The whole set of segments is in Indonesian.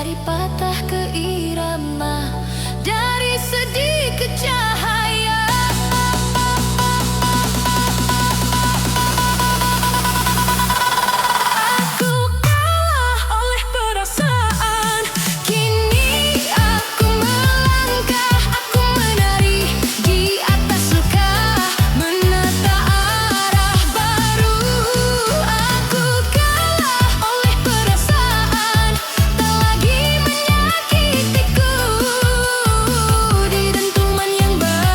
dari patah ke irama, dari sedih ke cahaya. Aku kalah oleh perasaan, kini aku melangkah, aku menari di atas luka, menata arah baru. Aku kalah oleh perasaan, tak lagi menyakitiku, di dentuman yang baru.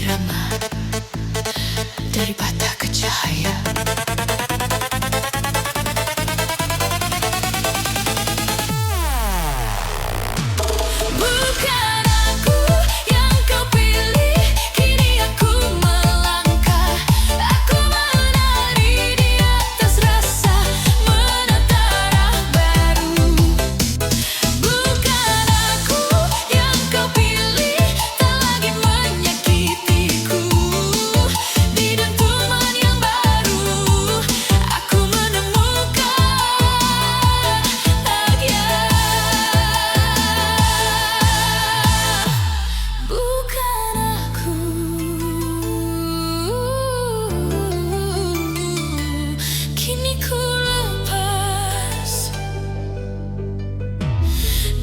irama dari bata ke cahaya. Bukan aku yang kau pilih, kini aku melangkah. Aku menari di atas rasa, menata arah baru. Bukan aku yang kau pilih, tak lagi menyakitiku. Di dentuman yang baru, aku menemukan bahagia. Bukan aku, kini ku lepas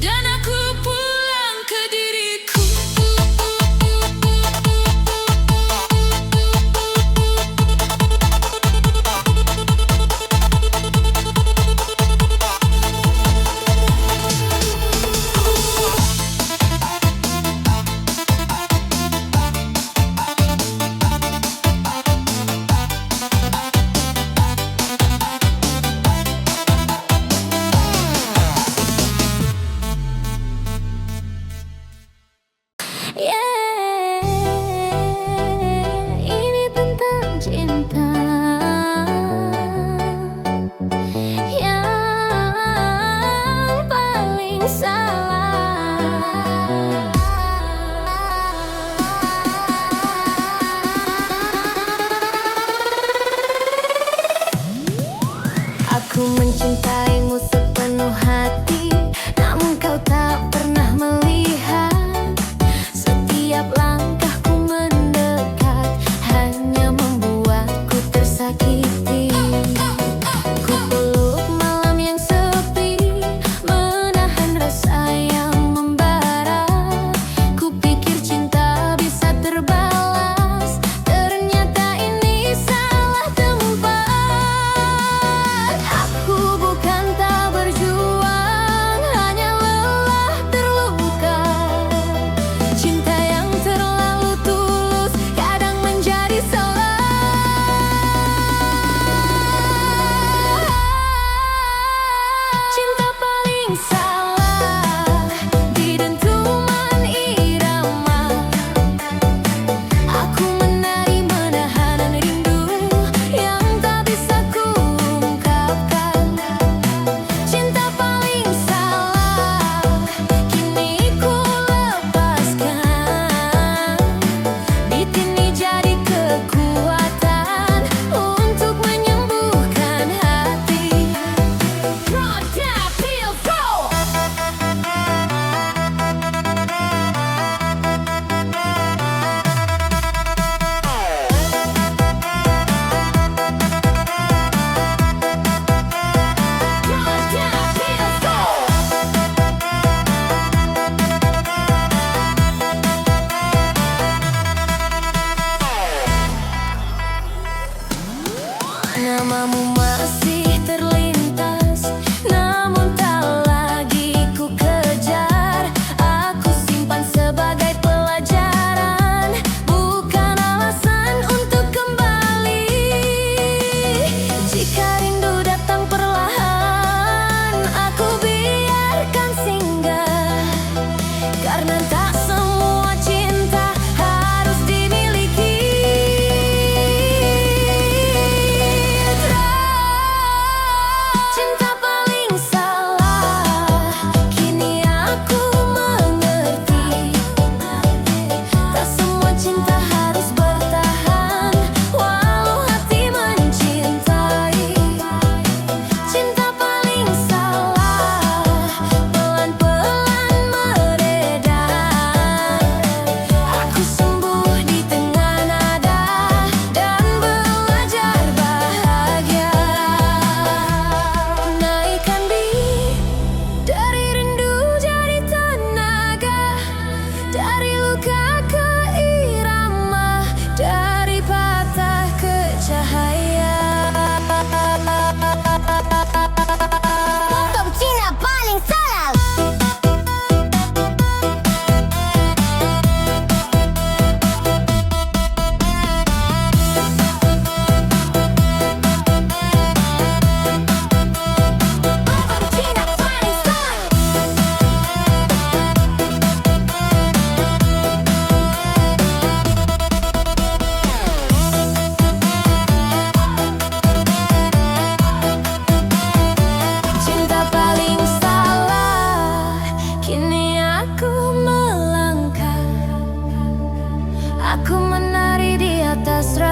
dan aku pulang ke diriku. Ini tentang cinta yang paling salah. Aku mencintaimu sepenuh hati, namun kau tak pernah melihat. Setiap langkahku mendekat hanya membuatku tersakiti. Ku peluk malam yang sepi, menahan rasa yang membara. Ku pikir cinta bisa terbalas, ternyata ini salah tempat. Aku bukan tak berjuang, hanya lelah terluka. Cinta yang terlalu tulus kadang menjadi salah. Cinta paling salah di dentuman irama. Aku menari menahan rindu yang tak bisa ku ungkapkan. Cinta paling salah, kini ku lepaskan. Beat ini jadi kekuatan untuk menyembuhkan hati. Run down, feel flow. Run down, feel flow. Namamu masih terlintas, namun tak lagi ku kejar. Aku simpan sebagai pelajaran, bukan alasan untuk kembali. Jika rindu datang perlahan, aku biarkan singgah. Karena tak semua cinta harus dimiliki.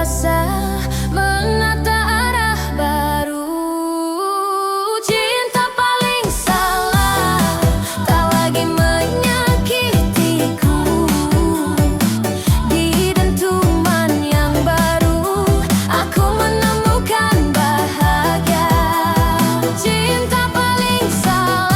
dewasa, menata arah baru. Cinta paling salah, tak lagi menyakitiku. Di dentuman yang baru, aku menemukan bahagia. Cinta paling salah,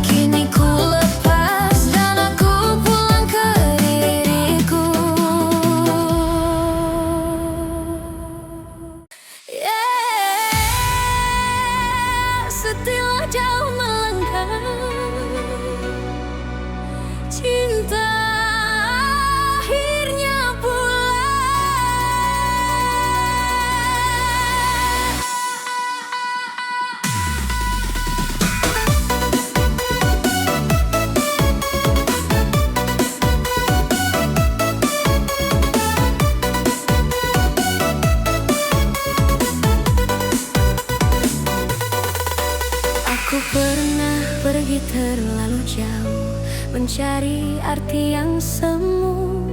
kini ku lepas dan aku pulang ke diriku. Setelah jauh melangkah, cinta akhirnya pulang. Aku pernah pergi terlalu jauh, mencari arti yang semu.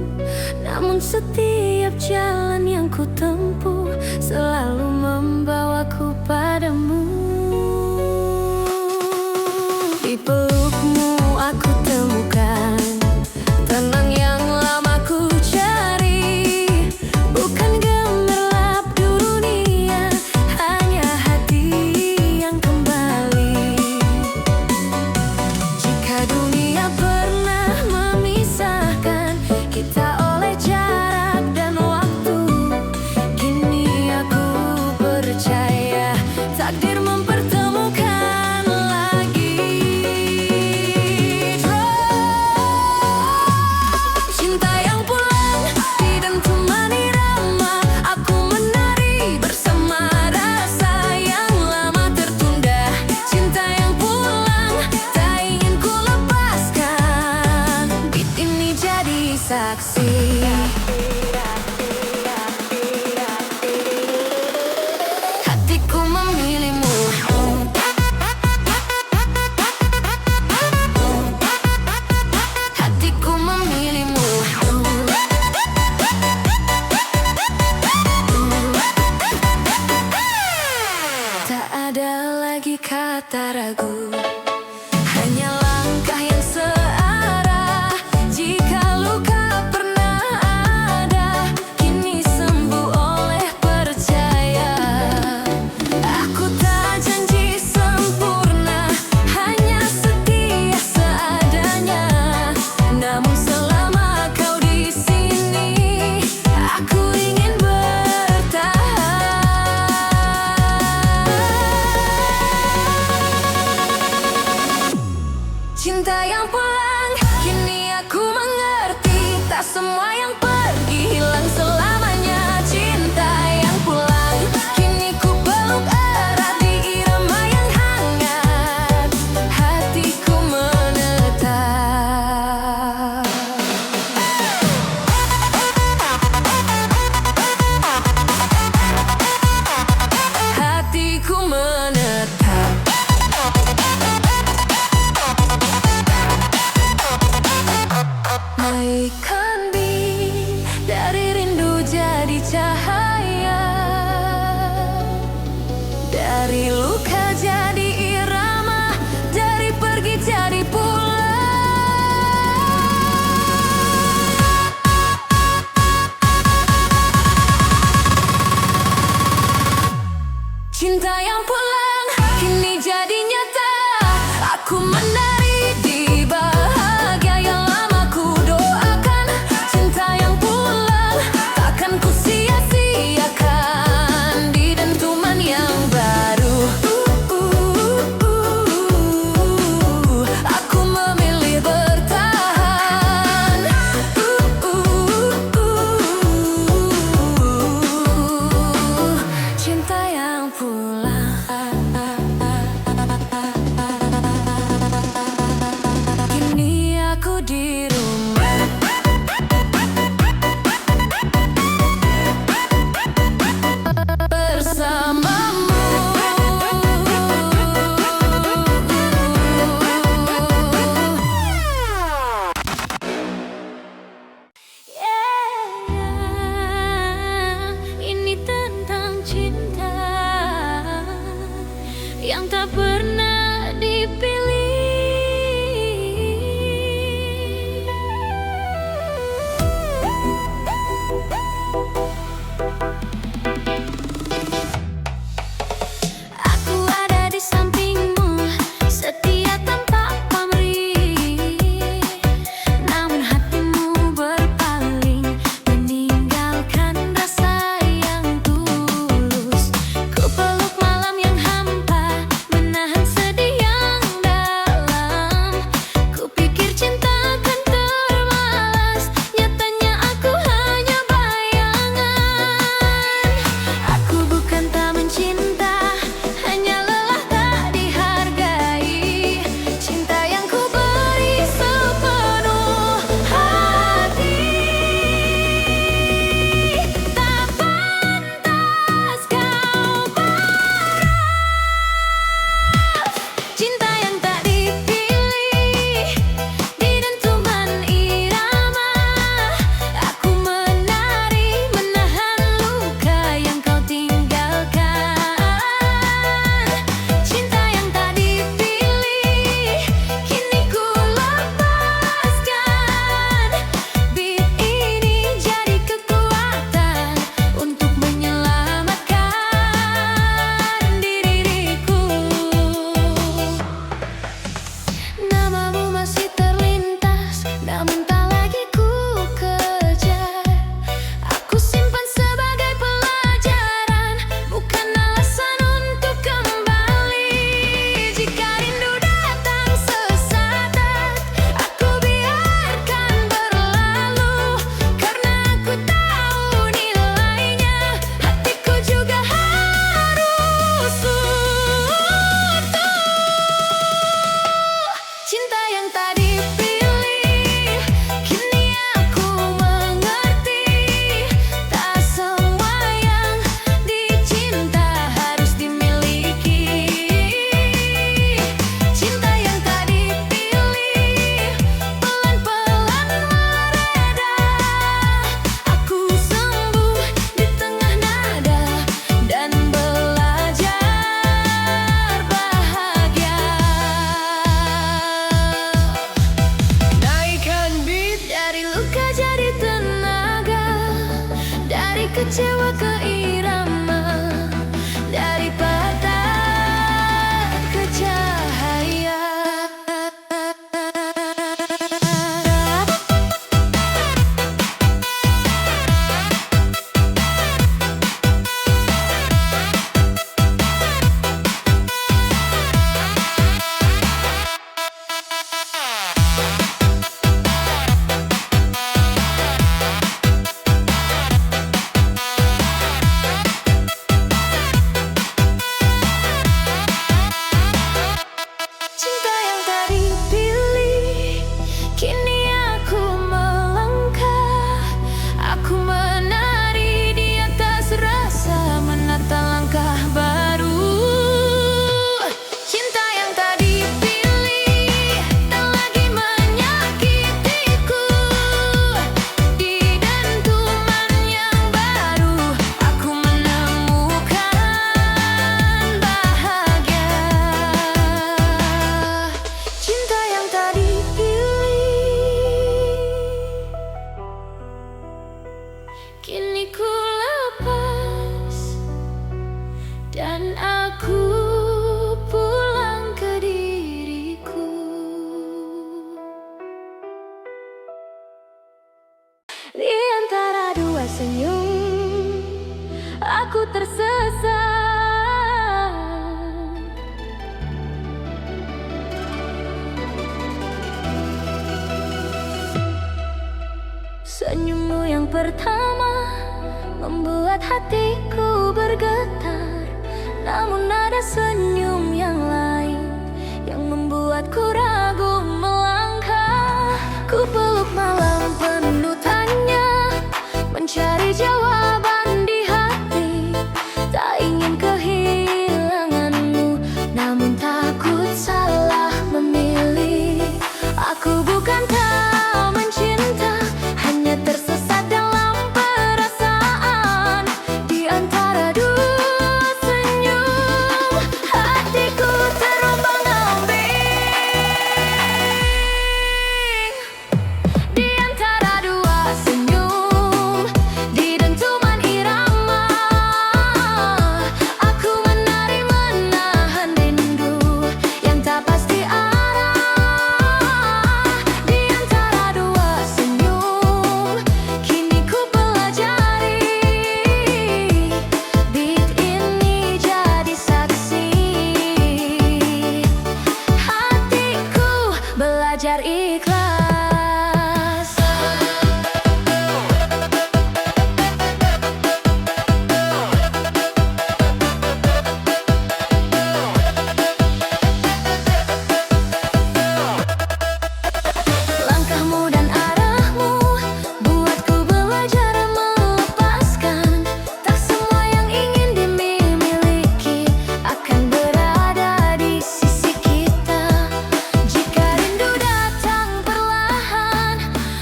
Namun setiap jalan yang ku tempuh selalu membawaku padamu. Di pelukmu aku temukan tenang yang lama ku cari. Bukan gemerlap dunia, hanya hati yang kembali. Jika dunia pernah memisahkan kita oleh jarak dan waktu, kini aku percaya takdir mempertemukan lagi. Cinta yang pulang di dentuman irama, aku menari bersama rasa yang lama tertunda. Cinta yang pulang tak ingin ku lepaskan, beat ini jadi saksi. Hatiku memilihmu, hatiku memilihmu. Tak ada lagi kata ragu, hanya langkah yang searah. Jika luka pernah ada, kini sembuh oleh percaya. Aku tak janji sempurna, hanya setia seadanya. Namun selama kau di sini, aku ingin bertahan. Cinta yang pulang, kini aku mengerti. Tak semua yang pergi hilang selamanya. Cinta yang pulang, kini ku peluk erat di irama yang hangat. Hatiku menetap. Hatiku menetap. Naikkan beat dari rindu aku tersesat. Senyummu yang pertama membuat hatiku bergetar. Namun ada senyum yang lain yang membuatku ragu melangkah. Ku peluk malam penuh tanya, mencari jawaban di hati. Tak ingin kehilanganmu, namun takut salah memilih. Aku bukan tak mencinta, hanya tersesat dalam perasaan. Di antara dua senyum, hatiku terombang-ambing. Di antara dua senyum, di dentuman irama, aku menari menahan rindu yang tak pasti arah. Di antara dua senyum, kini ku pelajari. Beat ini jadi saksi, hatiku belajar ikhlas. Langkahmu dan arahmu buatku belajar melepaskan. Tak semua yang ingin dimiliki akan berada di sisi kita. Jika rindu datang perlahan,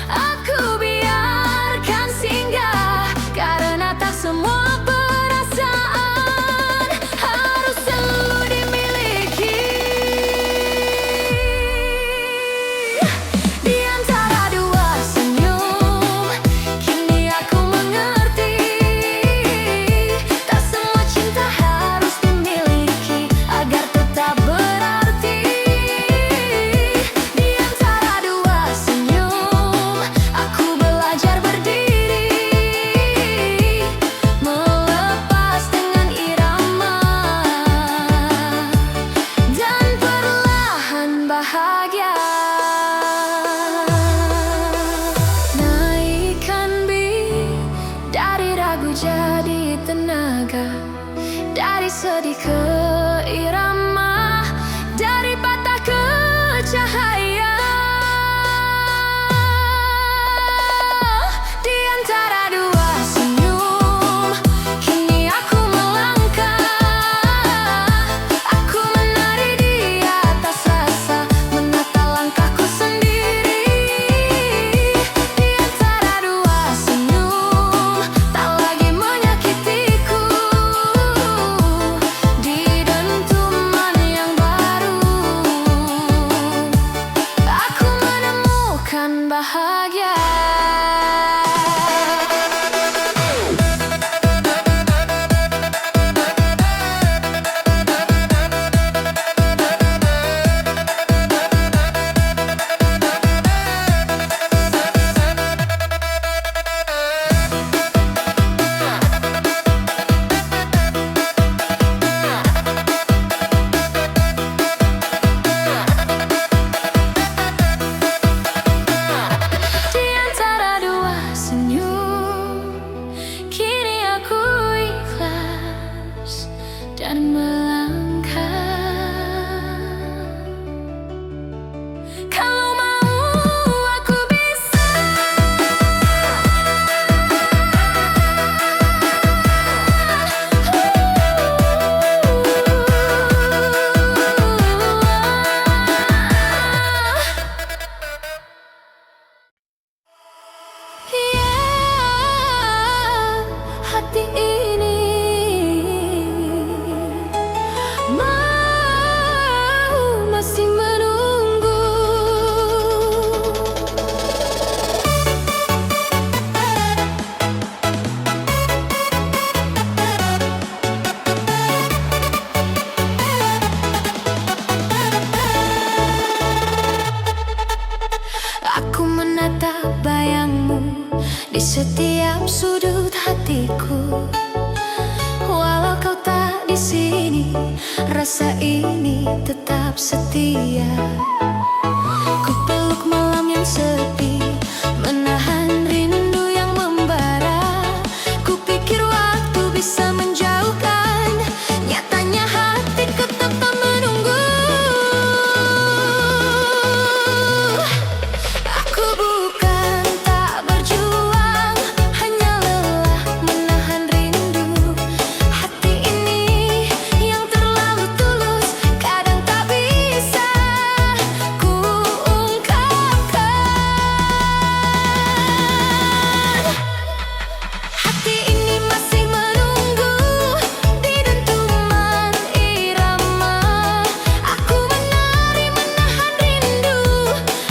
aku biarkan singgah. Karena tak semua perasaan harus selalu dimiliki. Di antara dua senyum, kini aku mengerti. Tak semua cinta harus dimiliki agar tetap berarti. Di antara dua senyum, aku belajar berdiri, melepas dengan irama, dan perlahan bahagia. Naikkan beat, dari ragu jadi tenaga, dari sedih ke irama, dari patah ke cahaya. Di antara dua senyum, kini aku melangkah. Aku menari di atas rasa, menata langkahku sendiri. Di antara dua senyum, tak lagi menyakitiku. Di dentuman yang baru, aku menemukan bahagia. Di antara dua senyum, kini aku ikhlas dan melangkah. Kalau mau aku bisa. Hati ini mau masih menunggu. Aku menatap bayangmu di setiap sudut hatiku. dia. Ku peluk malam yang sepi, menahan rindu yang membara. Ku pikir waktu bisa menjauhkan, nyatanya hatiku tetap menunggu. Aku bukan tak berjuang, hanya lelah menahan rindu. Hati ini yang terlalu tulus, kadang tak bisa ku ungkapkan. Hati ini masih menunggu di dentuman irama. Aku menari menahan rindu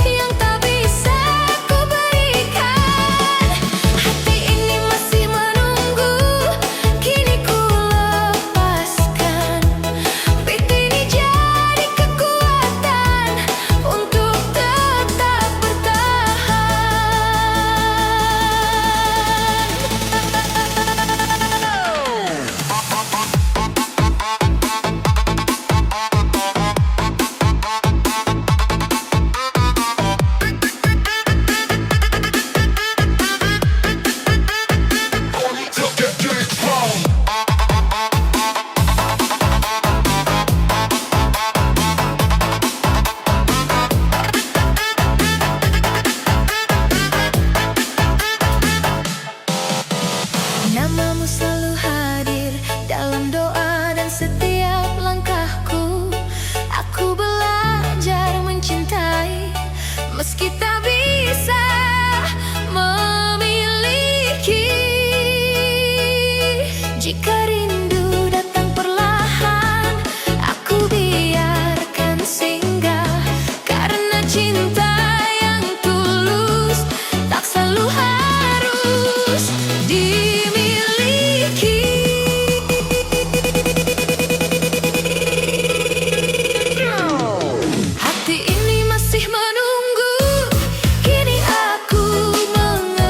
yang tak bisa ku berikan. Hati ini masih menunggu, kini ku lepaskan. Pintu ini jadi kekuatan untuk tetap bertahan. Namamu selalu hadir dalam doa dan setiap langkahku. Aku belajar mencintai meski tak bisa memiliki. Jika rindu datang perlahan, aku biarkan singgah. Karena cinta yang tulus tak selalu harus dimiliki. Hati ini masih menunggu, kini aku mengerti.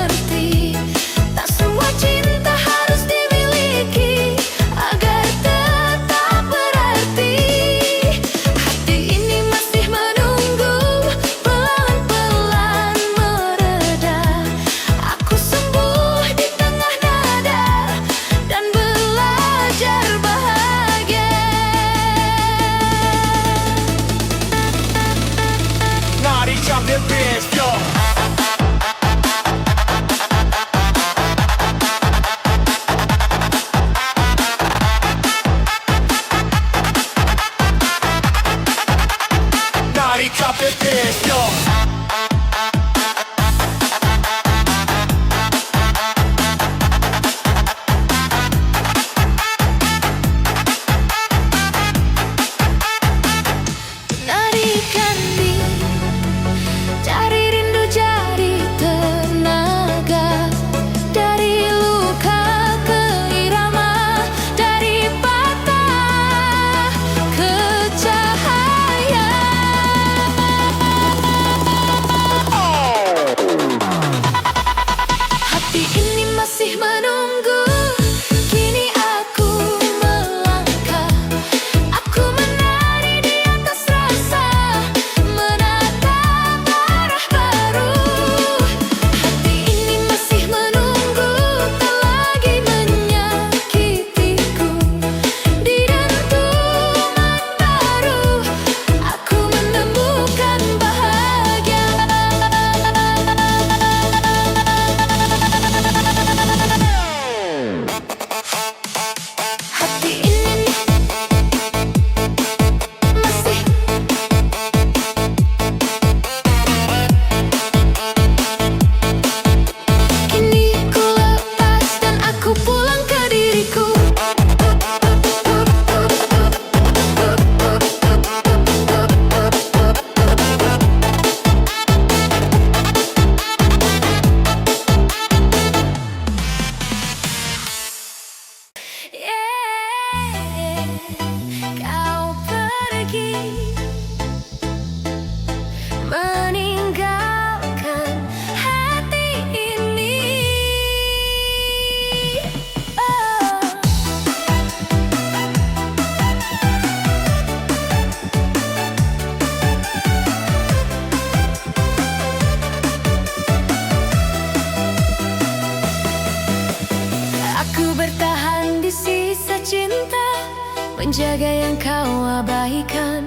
menjaga yang kau abaikan.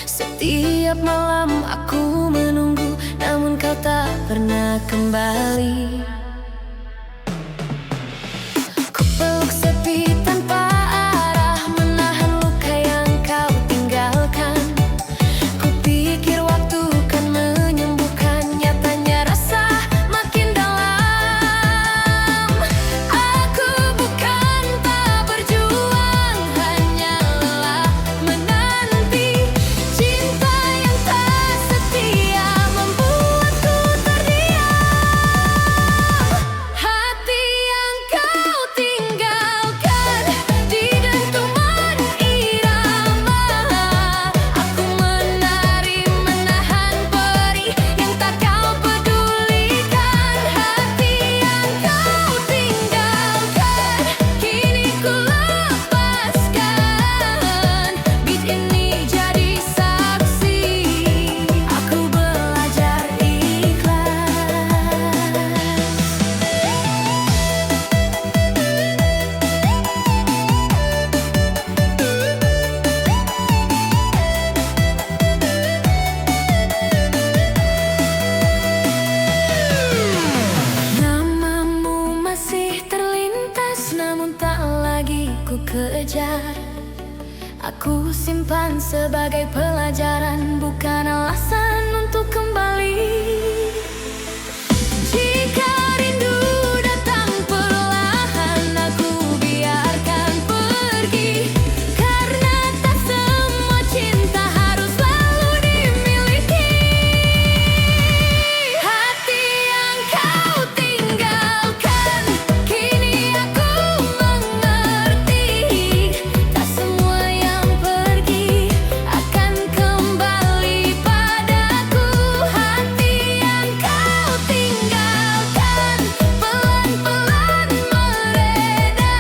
Setiap malam aku menunggu, namun kau tak pernah kembali. Ku peluk sepi tanpa arah, menahan luka yang kau tinggalkan. Ku pikir waktu kan menyembuhkan, nyatanya rasa makin dalam. Aku bukan tak berjuang, hanya lelah menanti. Cinta yang tak setia membuatku terdiam. Hati yang kau tinggalkan di dentuman irama. Aku menari menahan perih yang tak kau pedulikan. Hati yang kau tinggalkan kini ku lepaskan. Beat ini jadi saksi, aku belajar ikhlas. Namamu masih terlintas, namun tak lagi ku kejar. Aku simpan sebagai pelajaran, bukan alasan untuk kembali. Jika rindu datang perlahan, aku biarkan pergi. Karena tak semua cinta harus selalu dimiliki. Hati yang kau tinggalkan kini aku mengerti. Tak semua yang pergi akan kembali padaku. Hati yang kau tinggalkan pelan-pelan mereda.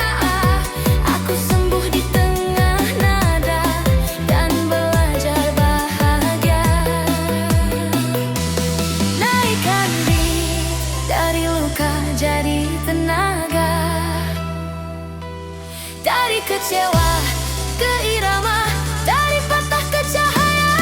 Aku sembuh di tengah nada dan belajar bahagia. Naikkan beat dari luka jadi tenaga, dari kecewa ke irama, dari patah ke cahaya.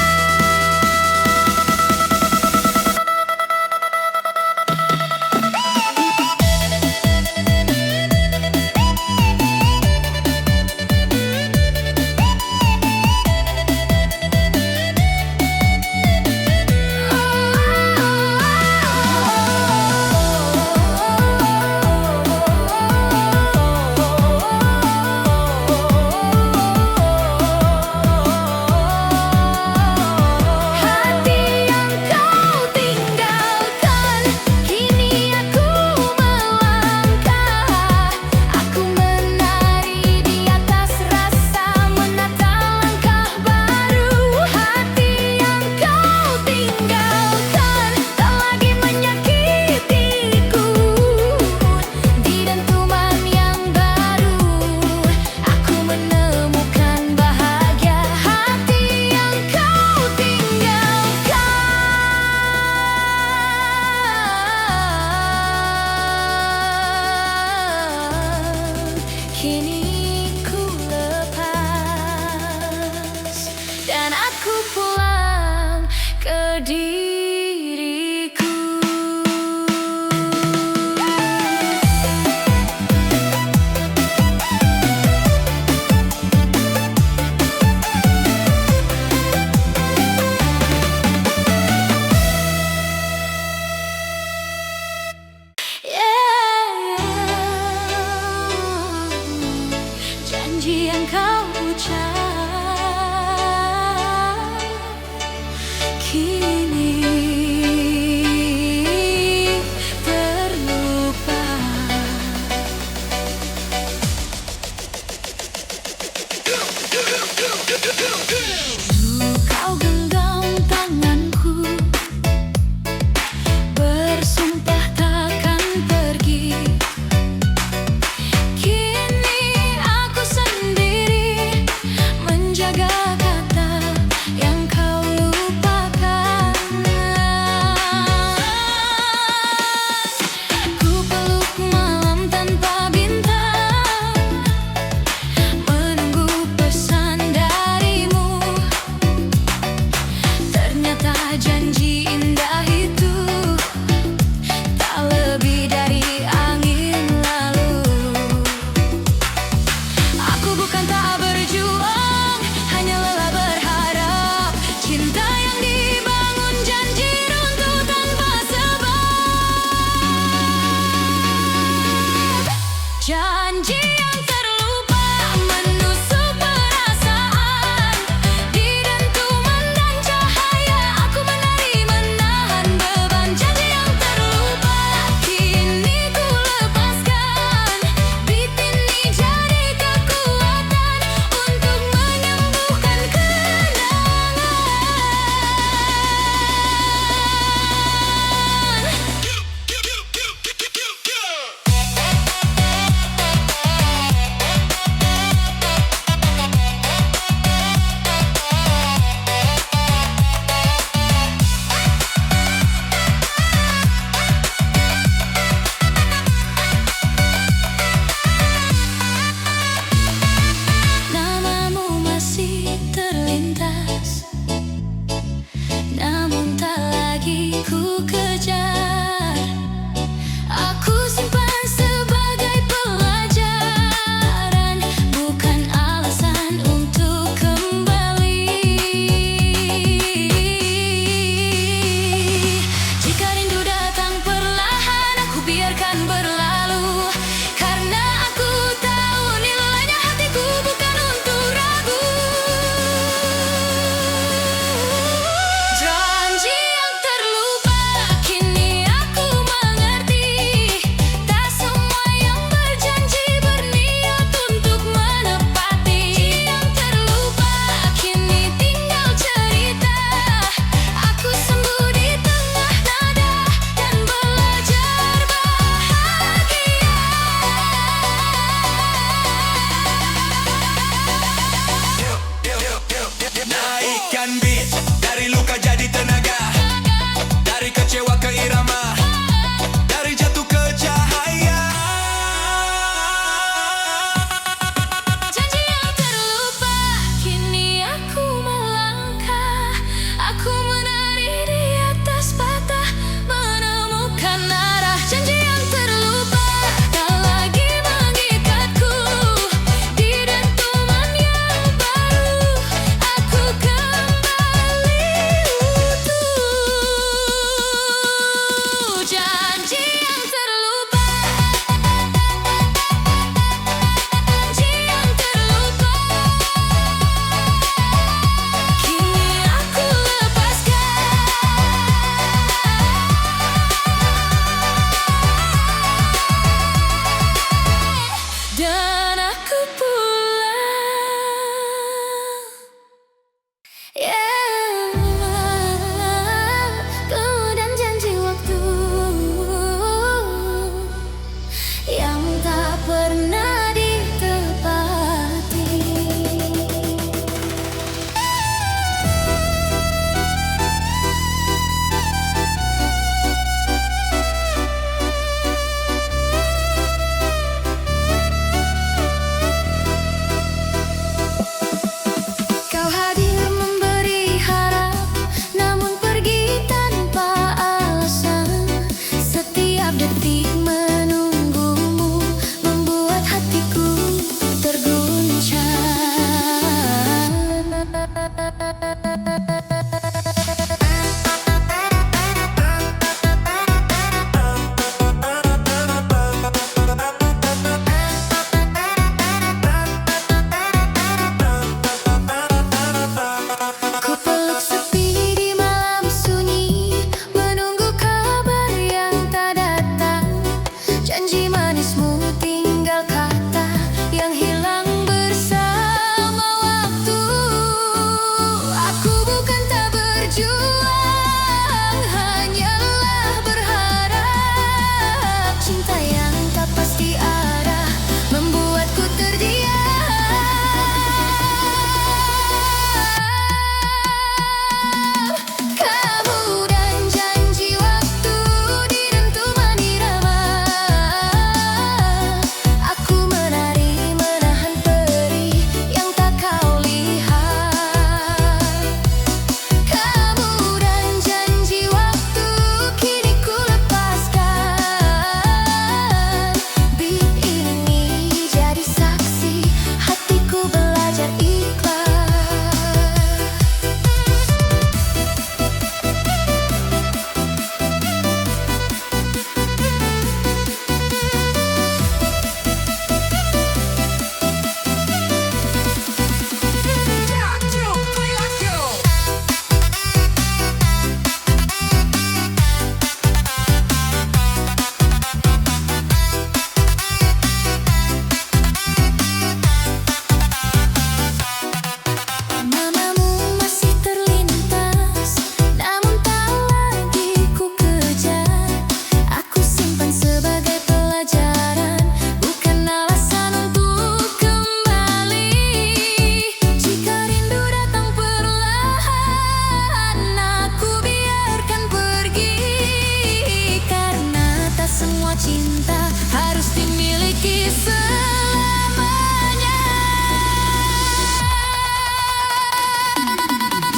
harus dimiliki selamanya.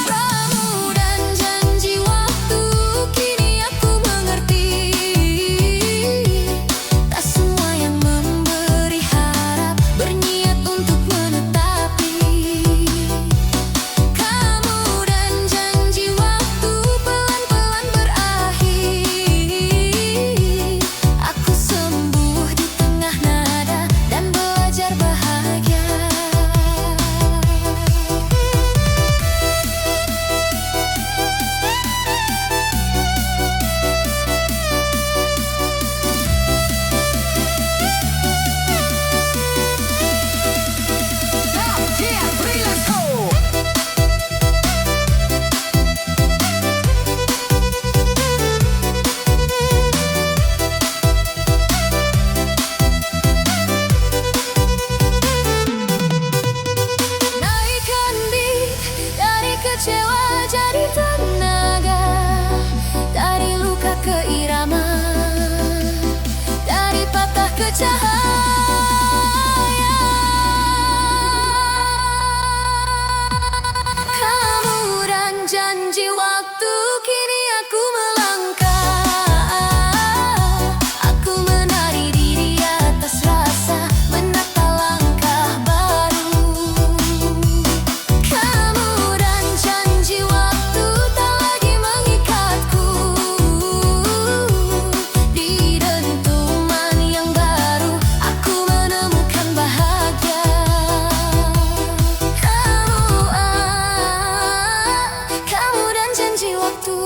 Ramu dan janji waktu, kini aku mengerti. Tak semua yang memberi harap berniat untuk menetapi. Kamu dan janji waktu pelan-pelan berakhir. Aku sembuh di tengah nada dan belajar bahagia. Naikkan beat dari kecewa jadi tenaga, dari luka ke irama, dari patah ke cahaya. Kamu dan janji waktu, kini aku melangkah. Aku menari di atas rasa, menata langkah baru. Kamu dan janji waktu tak lagi mengikatku. Di dentuman yang baru, aku menemukan bahagia. Kamu dan janji waktu,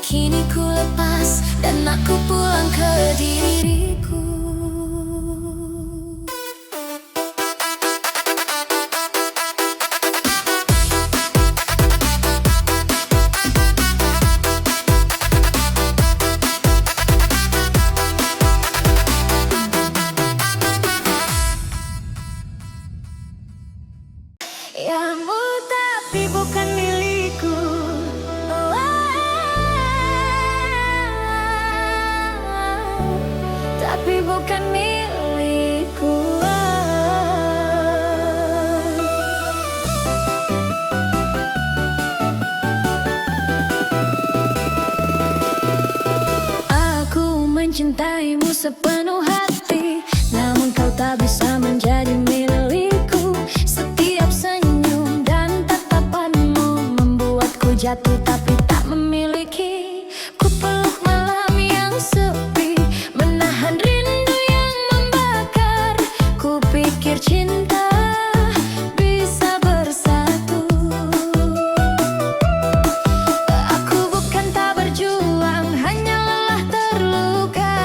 kini ku lepas dan aku pulang ke diriku. Yamu tapi bukan milikku. Tapi bukan milikku. Aku mencintaimu sepenuh hati, namun kau tak bisa menjadi milikku. Setiap senyum dan tatapanmu membuatku jatuh tapi tak memiliki. Ku peluk malam yang sepi, menahan rindu yang membakar. Ku pikir cinta bisa bersatu. Aku bukan tak berjuang, hanya lelah terluka.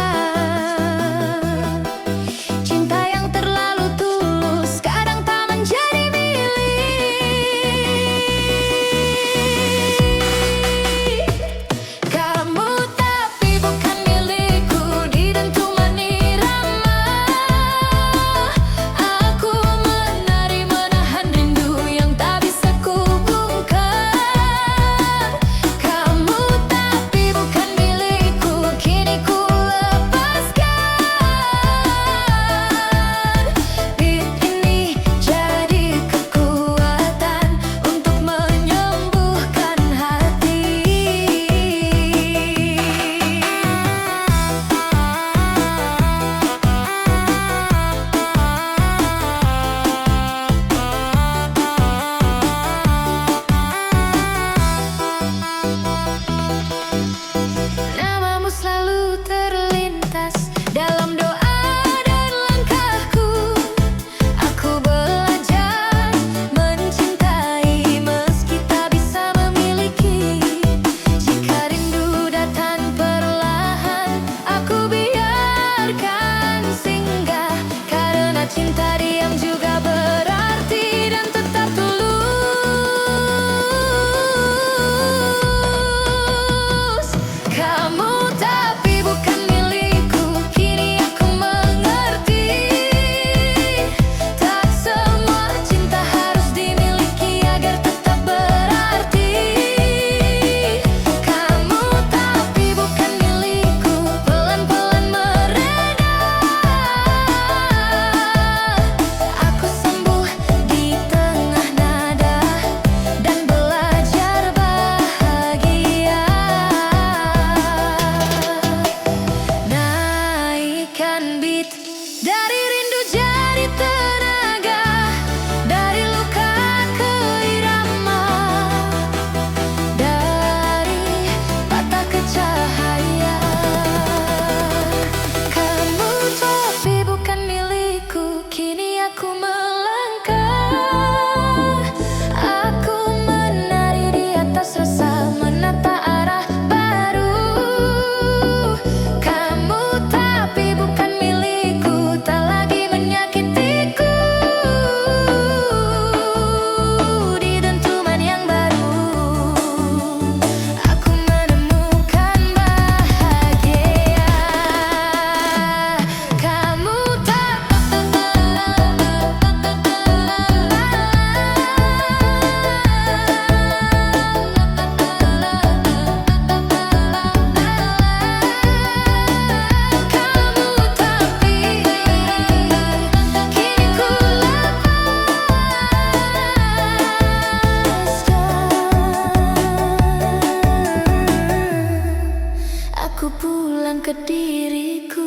pulang ke diriku.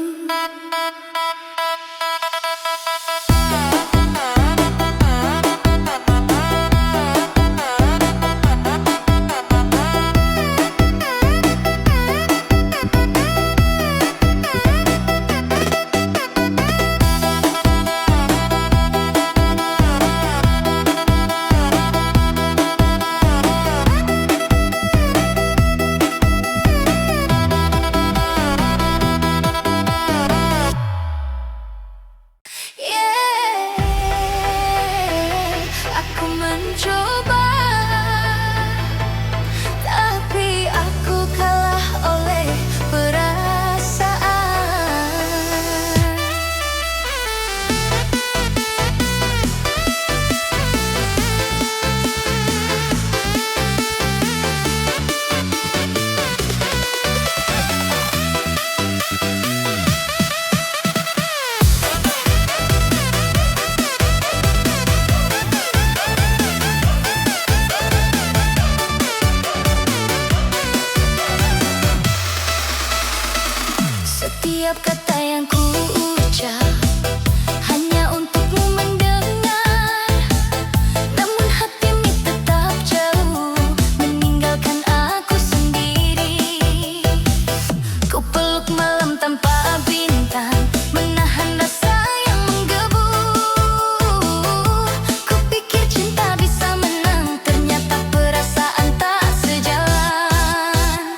Aku mencoba, tapi aku kalah oleh perasaan. Setiap kata yang ku ucap hanya untukmu mendengar, namun hatimu tetap jauh, meninggalkan aku sendiri. Ku peluk malam tanpa bintang, menahan rasa yang menggebu. Ku pikir cinta bisa menang, ternyata perasaan tak sejalan.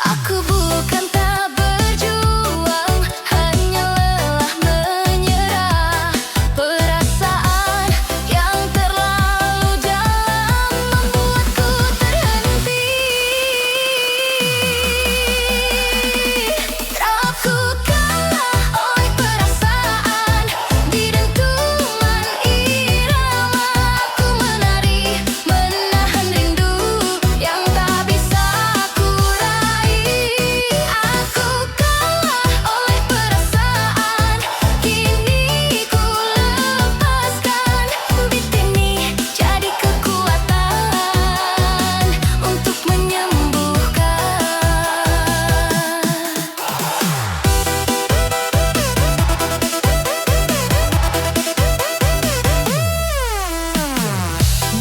Aku bukan tak berjuang, hanya lelah menyerah. Perasaan yang terlalu dalam membuatku terhenti. Aku kalah oleh perasaan, di dentuman irama aku menari, menahan rindu yang tak bisa ku raih. Aku kalah oleh perasaan, kini ku lepaskan. Beat ini jadi kekuatan untuk menyembuhkan.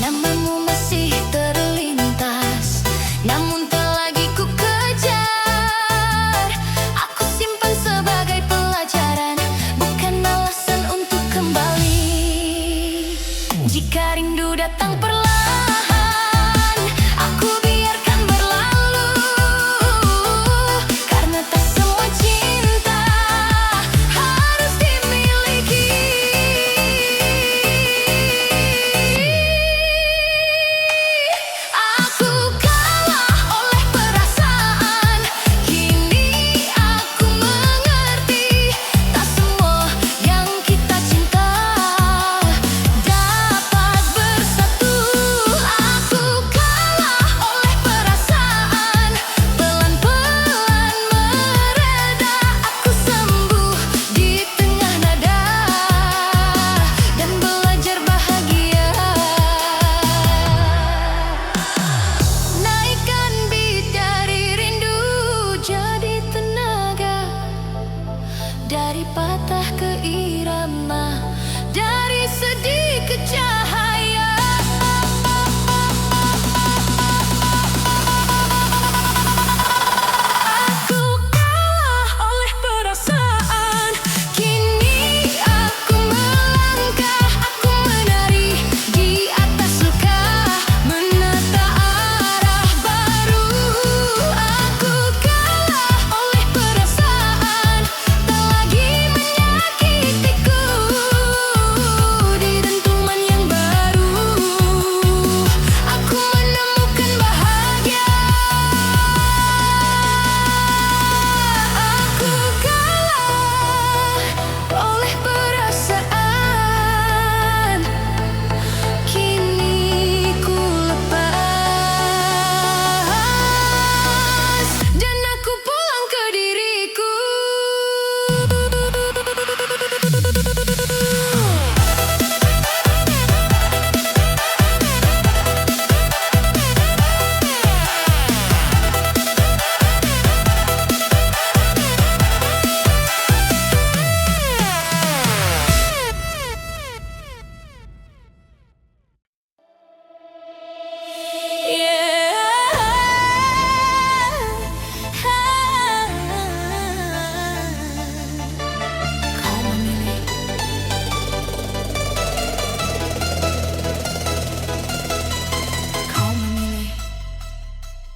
Namamu masih terlintas, namun tak lagi ku kejar. Aku simpan sebagai pelajaran, bukan alasan untuk kembali. Jika rindu datang perlahan, aku biarkan berlalu, karena tak semua cinta harus dimiliki. Aku kalah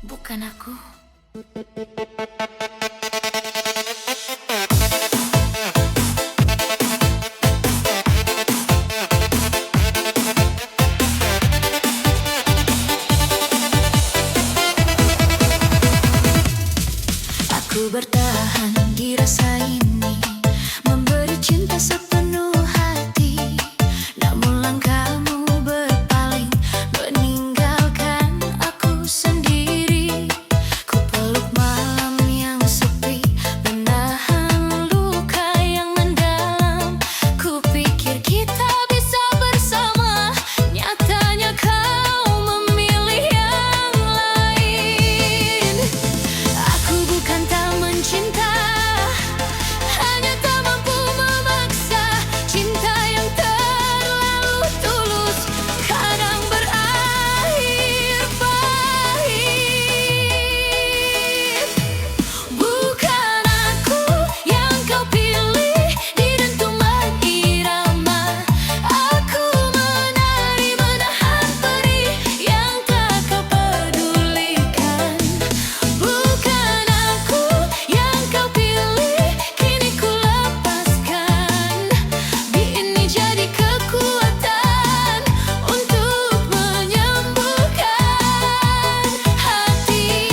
bukan aku. Aku bertahan di rasa ini, memberi cinta sepenuh hati. Namun langkahmu berpaling, meninggalkan aku sendiri. Ku peluk malam yang sepi, menahan luka yang mendalam. Ku pikir kita bisa bersama, nyatanya kau memilih yang lain. Aku bukan tak mencinta, hanya tak mampu memaksa. Cinta yang terlalu tulus kadang berakhir pahit. Bukan aku yang kau pilih di dentuman irama. Aku menari menahan perih yang tak kau pedulikan. Bukan aku yang kau pilih, kini ku lepaskan. Ini jadi kekuatan untuk menyembuhkan hati.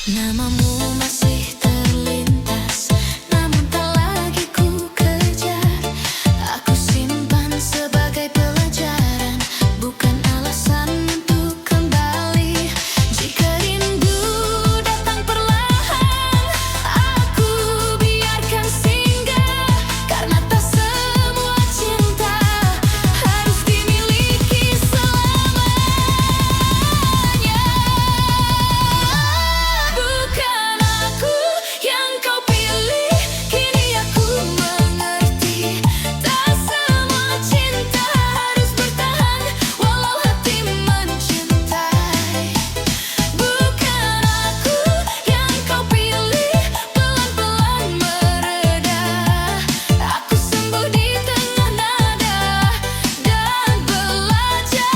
Namamu masih terlintas, namun tak lagi ku kejar. Aku simpan sebagai pelajaran, bukan alasan untuk kembali. Jika rindu datang perlahan, aku biarkan singgah. Karena tak semua cinta harus dimiliki selamanya. Bukan aku yang kau pilih, kini aku mengerti. Tak semua cinta harus bertahan, walau hati mencintai. Bukan aku yang kau pilih, pelan-pelan mereda. Aku sembuh di tengah nada dan belajar.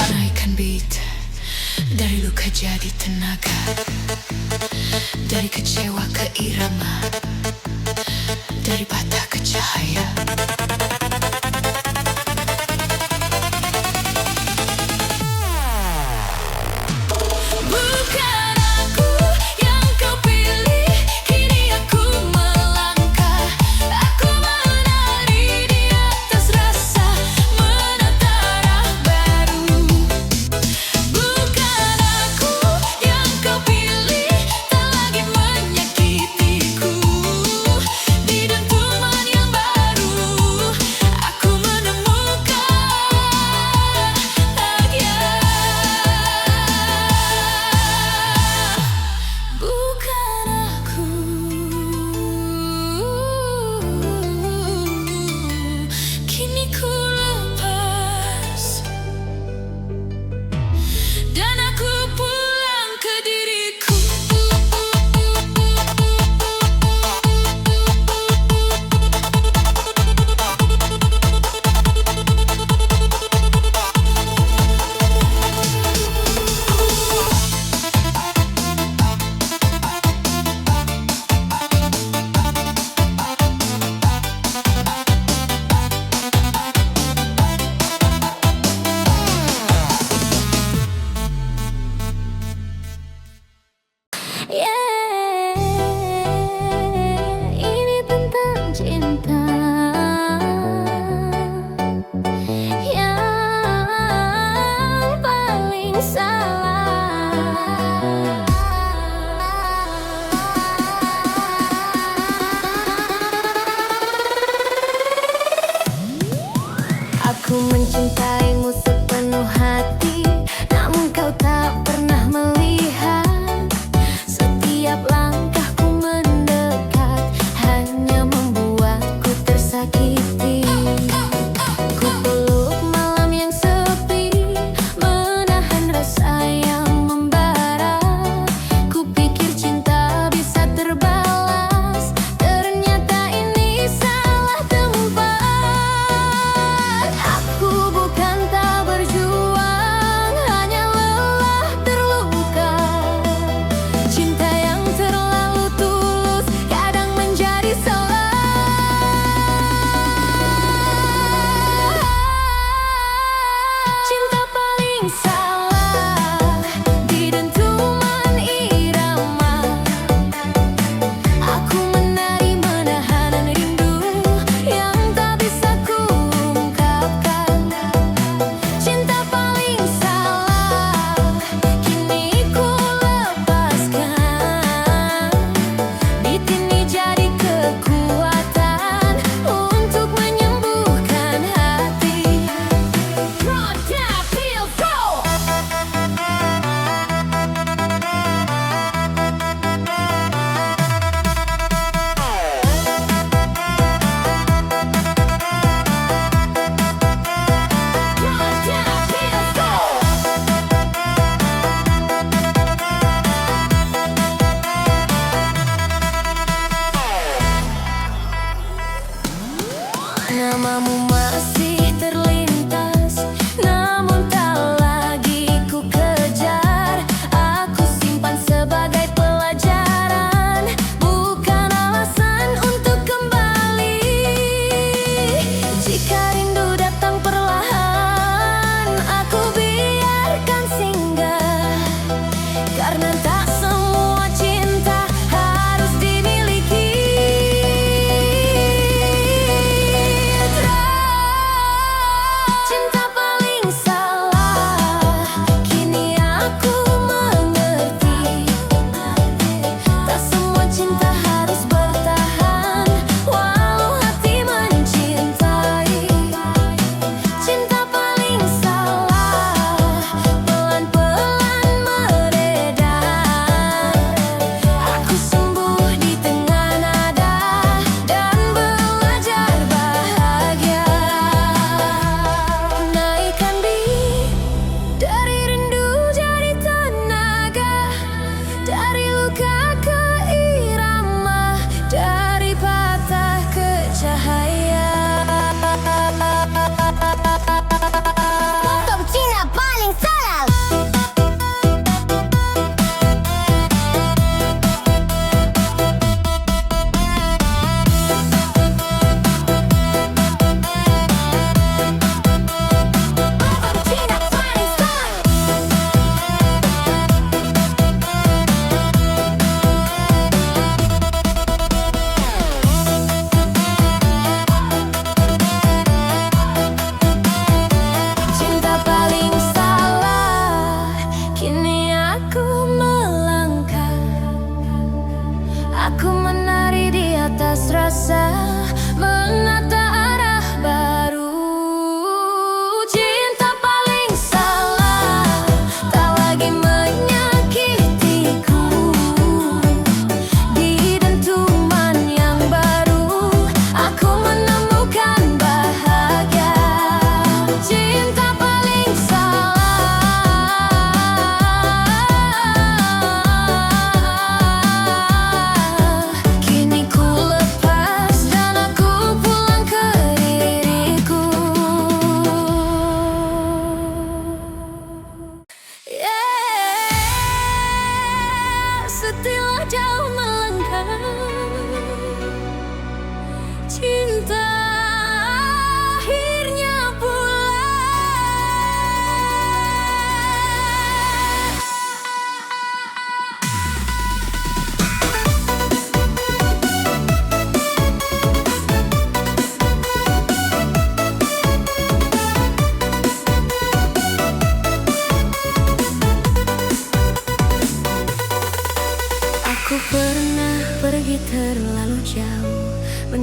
Naikkan beat, dari luka jadi tenaga, dari kecewa ke irama, dari patah ke cahaya. Bukan aku yang kau pilih, kini aku melangkah. Aku menari di atas rasa, menata arah baru. Bukan aku yang kau pilih, tak lagi menyakitiku di dentuman yang baru.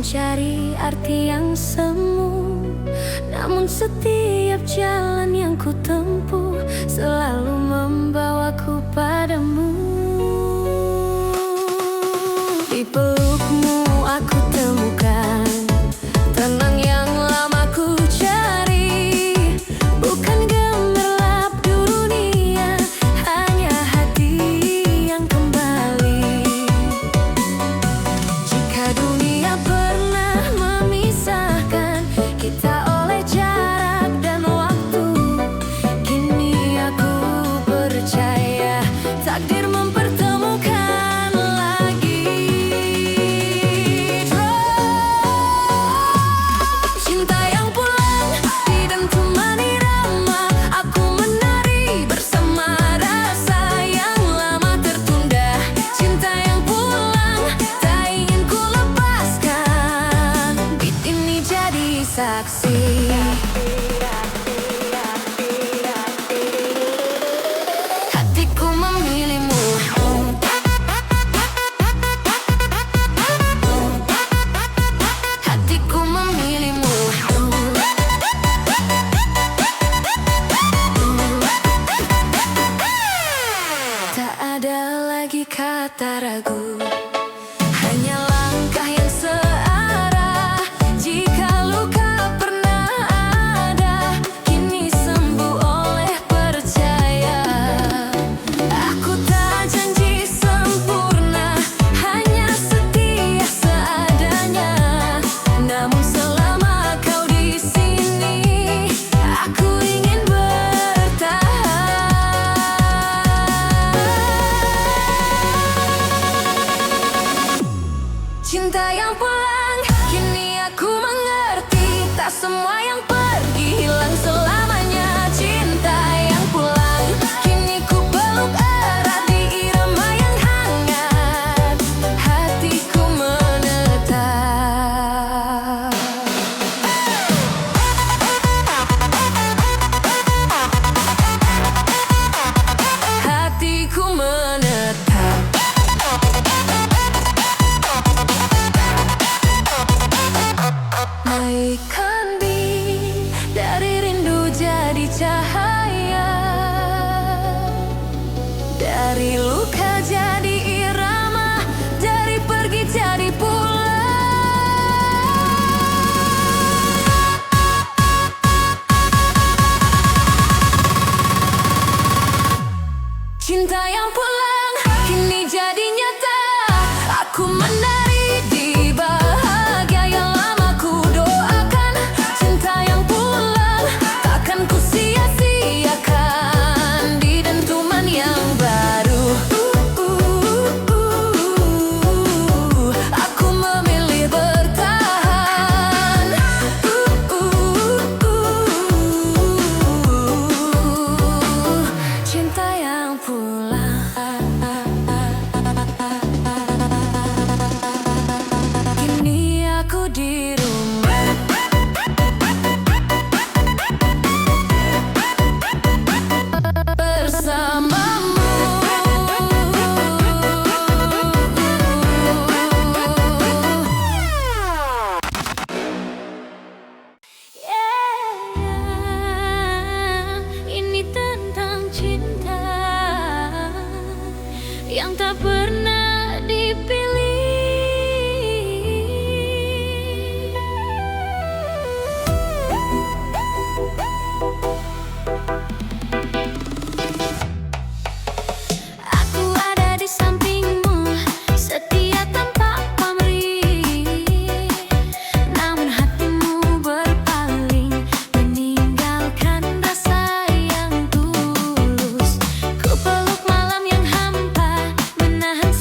mencari arti yang semu. Namun setiap jalan yang ku tempuh selalu membawaku padamu. Di pelukmu aku temukan tenang yang lama ku cari. Bukan gemerlap dunia, hanya hati yang kembali. Jika dunia pernah memisahkan kita oleh jarak dan waktu, kini aku percaya takdir mempertemukan lagi. Cinta yang pulang di dentuman irama, aku menari bersama rasa yang lama tertunda. Cinta yang pulang tak ingin ku lepaskan, beat ini jadi saksi. Hatiku memilihmu. Hatiku memilihmu. Tak ada lagi kata ragu, hanya langkah yang searah. Jika luka pernah ada, kini sembuh oleh percaya. Aku tak janji sempurna, hanya setia seadanya. Namun selama kau di sini, aku ingin bertahan. Cinta yang pulang, kini aku mengerti. Tak semua yang pergi hilang selamanya. Cinta yang pulang, kini ku peluk erat di irama yang hangat. Hatiku menetap. Hatiku menetap. Naikkan beat dari rindu jadi cahaya, dari luka jadi irama, dari pergi jadi pulang. Cinta yang pulang kini jadi nyata. Aku menari di bahagia yang lama ku doakan. Cinta yang pulang takkan ku sia-siakan di dentuman yang baru. Aku memilih bertahan. Cinta yang pulang, kini aku di rumah bersamamu. Ini tentang cinta yang tak pernah dipilih. Aku ada di sampingmu, setia tanpa pamrih. Namun hatimu berpaling, meninggalkan rasa yang tulus. Ku peluk malam yang hampa, menahan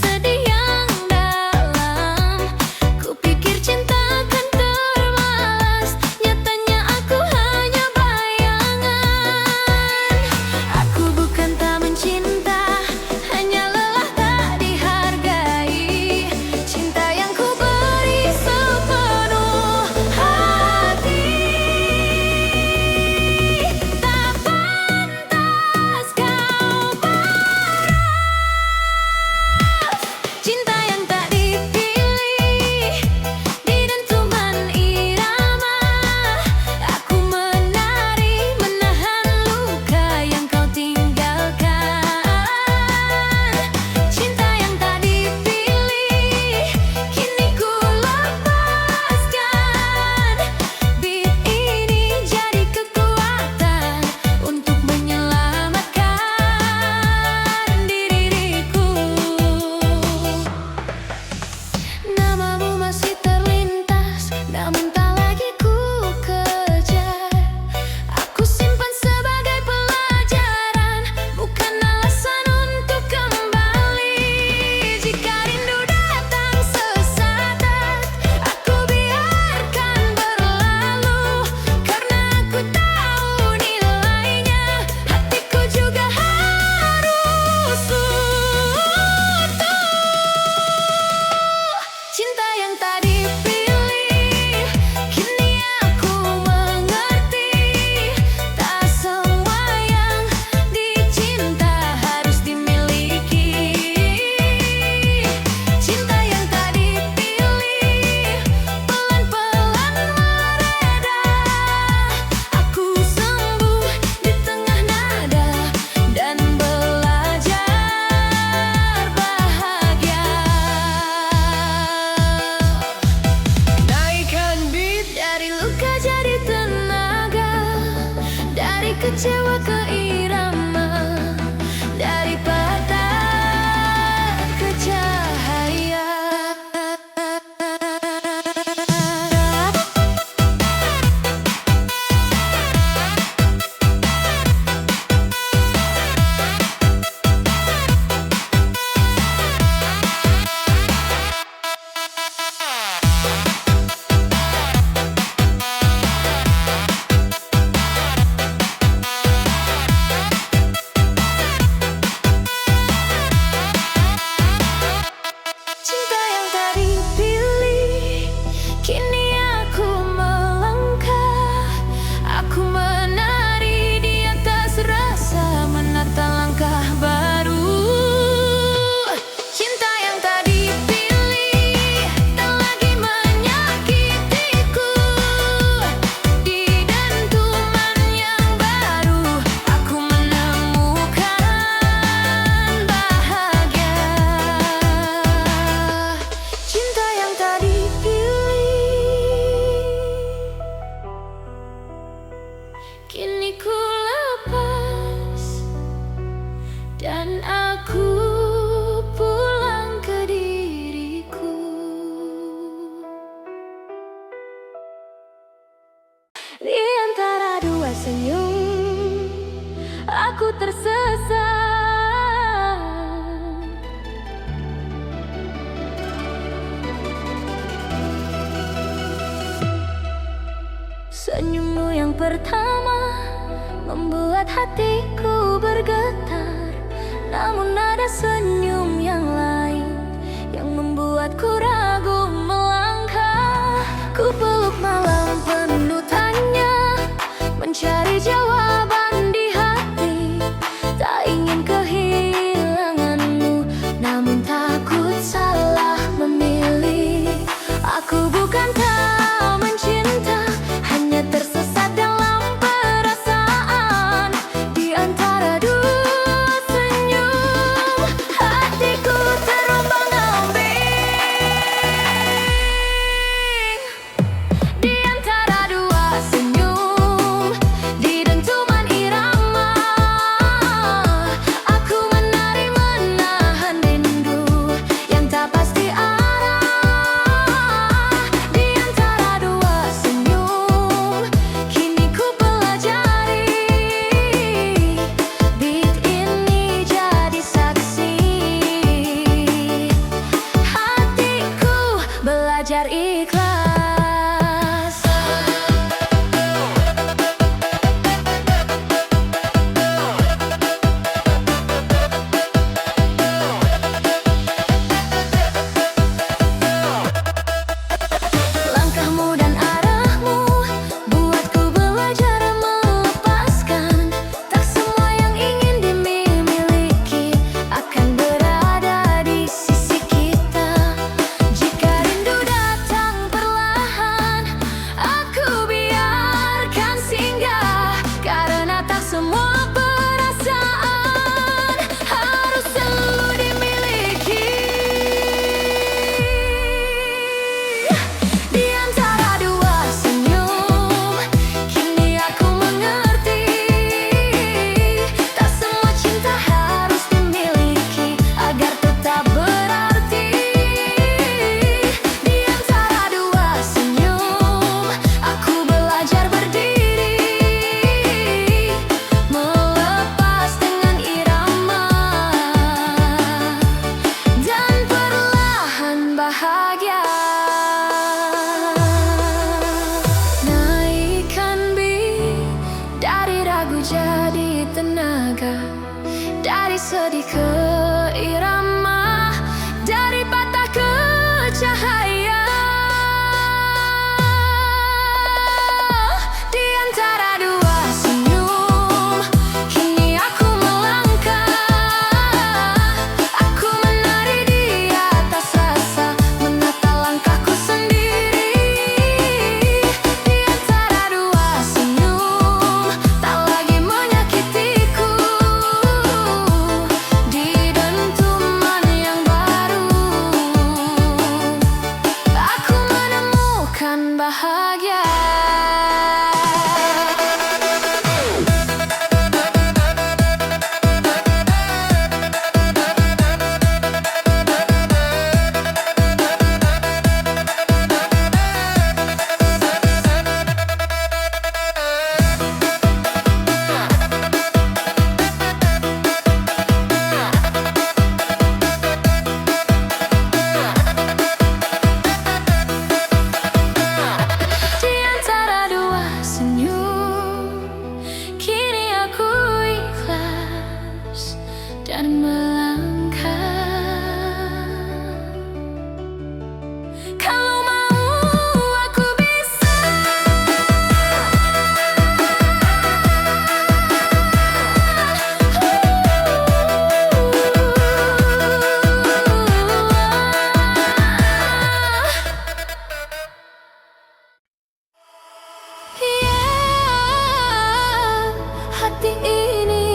bergetar, namun ada senyum yang lain yang membuatku ragu melangkah. Ku peluk malam penuh tanya, mencari jawaban di hati. Tak ingin kehilanganmu, namun takut salah memilih. Aku bukan tak mencinta, hanya tersesat dalam perasaan. Di antara dua senyum, hatiku terombang-ambing. Di antara dua senyum, di dentuman irama, aku menari menahan rindu yang tak pasti arah. Di antara dua senyum, kini ku pelajari, beat ini jadi saksi. Hatiku belajar ikhlas. Langkahmu dan arahmu buatku belajar melepaskan. Tak semua yang ingin dimiliki akan berada di sisi kita. Jika rindu datang perlahan, aku biarkan singgah, karena tak semua perasaan harus selalu dimiliki. Di antara dua senyum, kini aku mengerti, tak semua cinta harus dimiliki agar tetap berarti. Di antara dua senyum, aku belajar berdiri, melepas dengan irama, dan perlahan bahagia. Naikkan beat, dari ragu jadi tenaga, dari sedih ke irama, dari patah ke cahaya. Di antara dua senyum, kini aku melangkah, aku menari di atas rasa, menata langkahku sendiri. Di antara dua senyum, tak lagi menyakitiku. Di dentuman yang baru, aku menemukan bahagia. Di antara dua senyum, kini aku ikhlas dan melangkah. Kalau mau aku bisa. Hati ini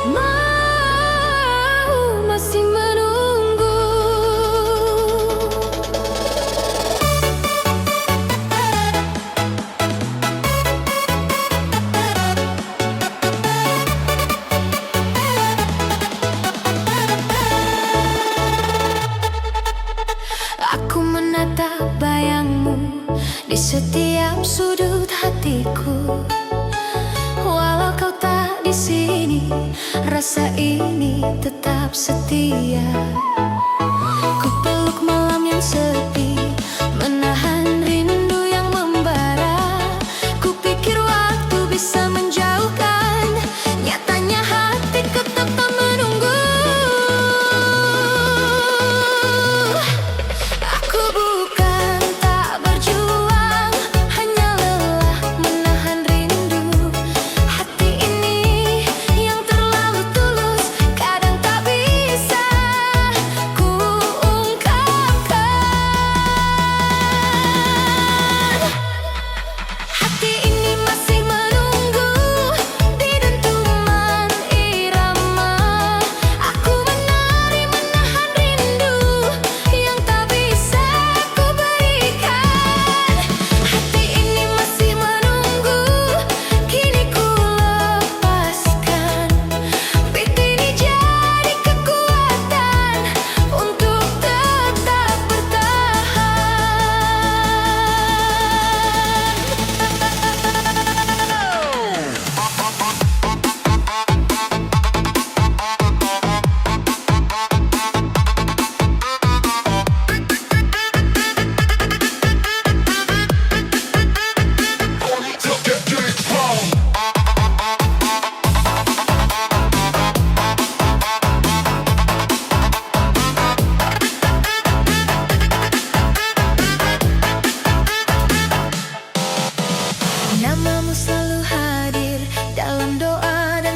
mau masih menunggu. Aku menatap bayangmu di setiap sudut hatiku. Walau kau tak di sini, rasa ini tetap setia. Ku peluk malam yang sepi, menahan rindu yang membara. Ku pikir waktu bisa menjauhkan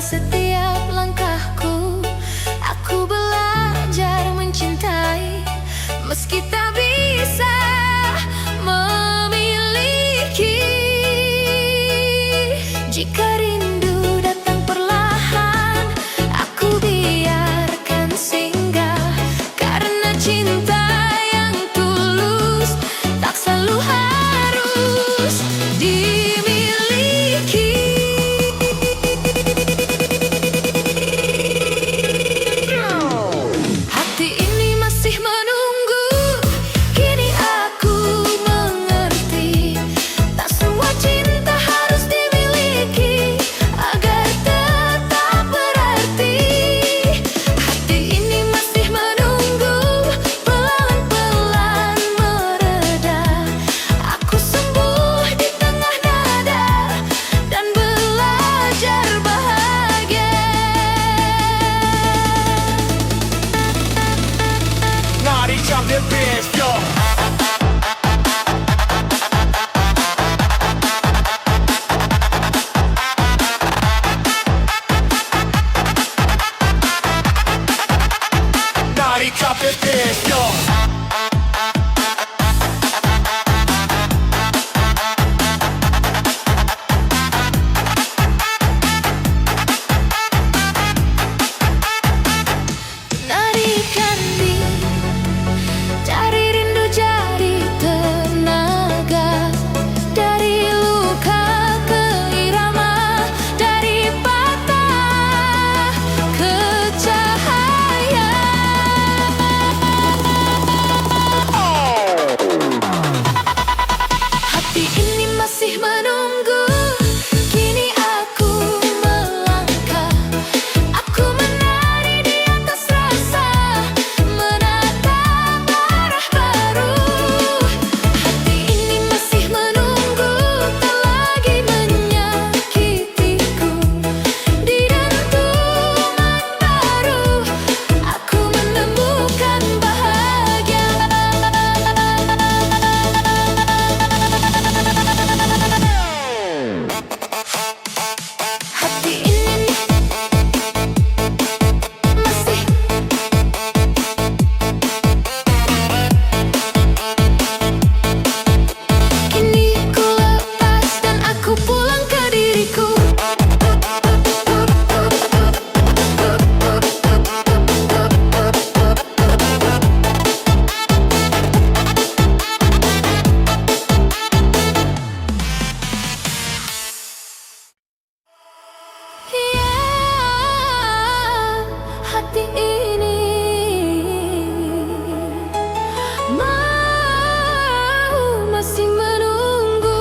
setiap langkahku. Aku belajar mencintai meski tak bisa memiliki. Jika rindu datang perlahan, aku biarkan singgah. Karena cinta yang tulus tak selalu harus dimiliki. Hati ini masih menunggu, kini aku mengerti. Tak semua cinta harus dimiliki agar tetap berarti. Hati ini masih menunggu, pelan-pelan mereda. Aku sembuh di tengah nada dan belajar bahagia. Naughty jump the bass, yo. Naughty jump the bass, yo. Narikan beat, dari rindu jadi tenaga, dari luka ke irama, dari patah ke cahaya. Hati ini masih menunggu, kini aku melangkah. Aku menari di atas rasa, menatap arah baru. Hati ini masih menunggu, tak lagi menyakitiku. Di dentuman baru, aku menemukan bahagia. Hati ini masih. Kini ku lepas dan aku pulang ke diriku. Hati ini masih menunggu.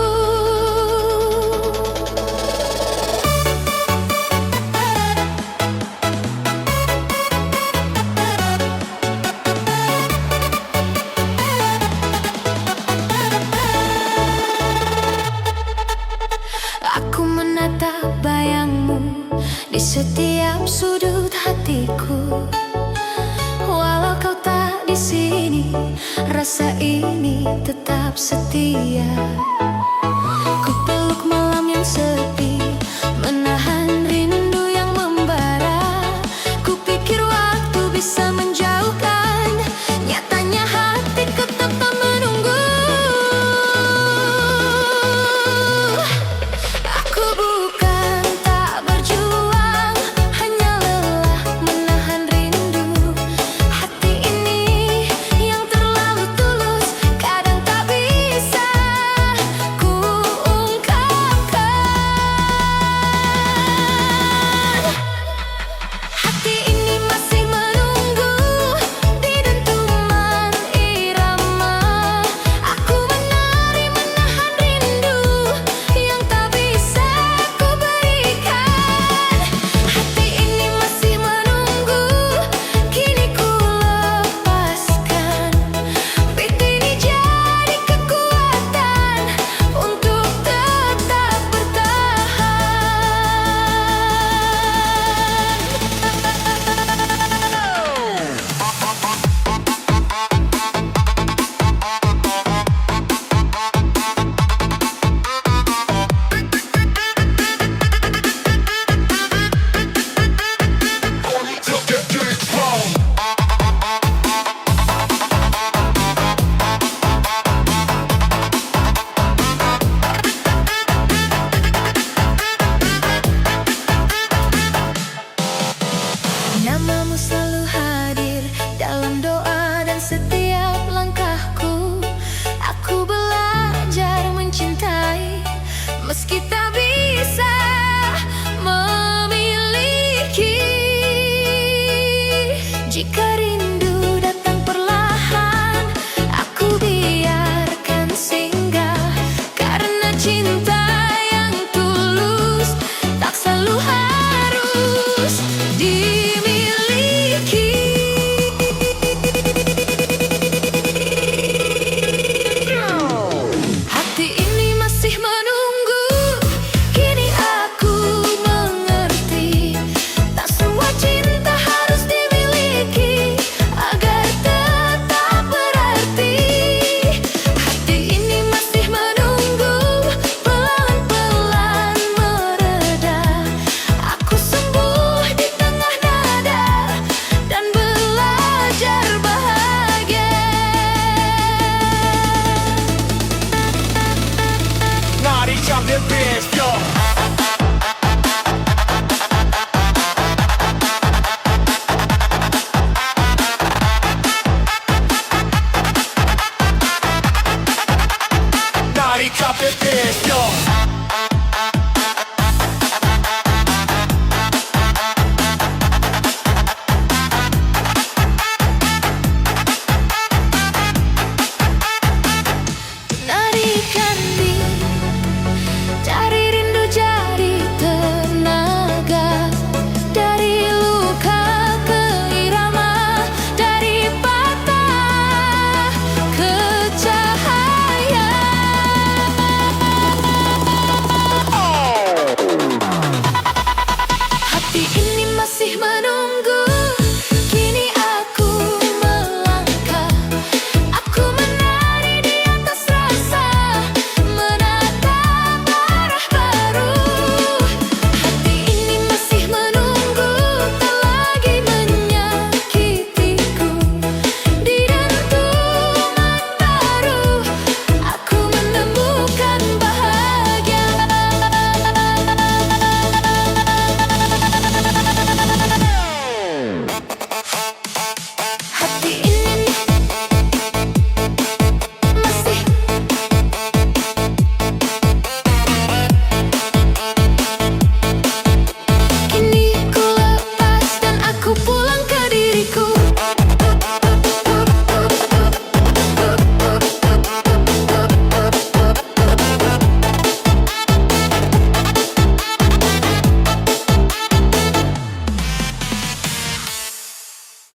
Aku menatap bayangmu di setiap sudut hatiku. Walau kau tak di sini, rasa ini tetap setia. Ku peluk malam yang sepi,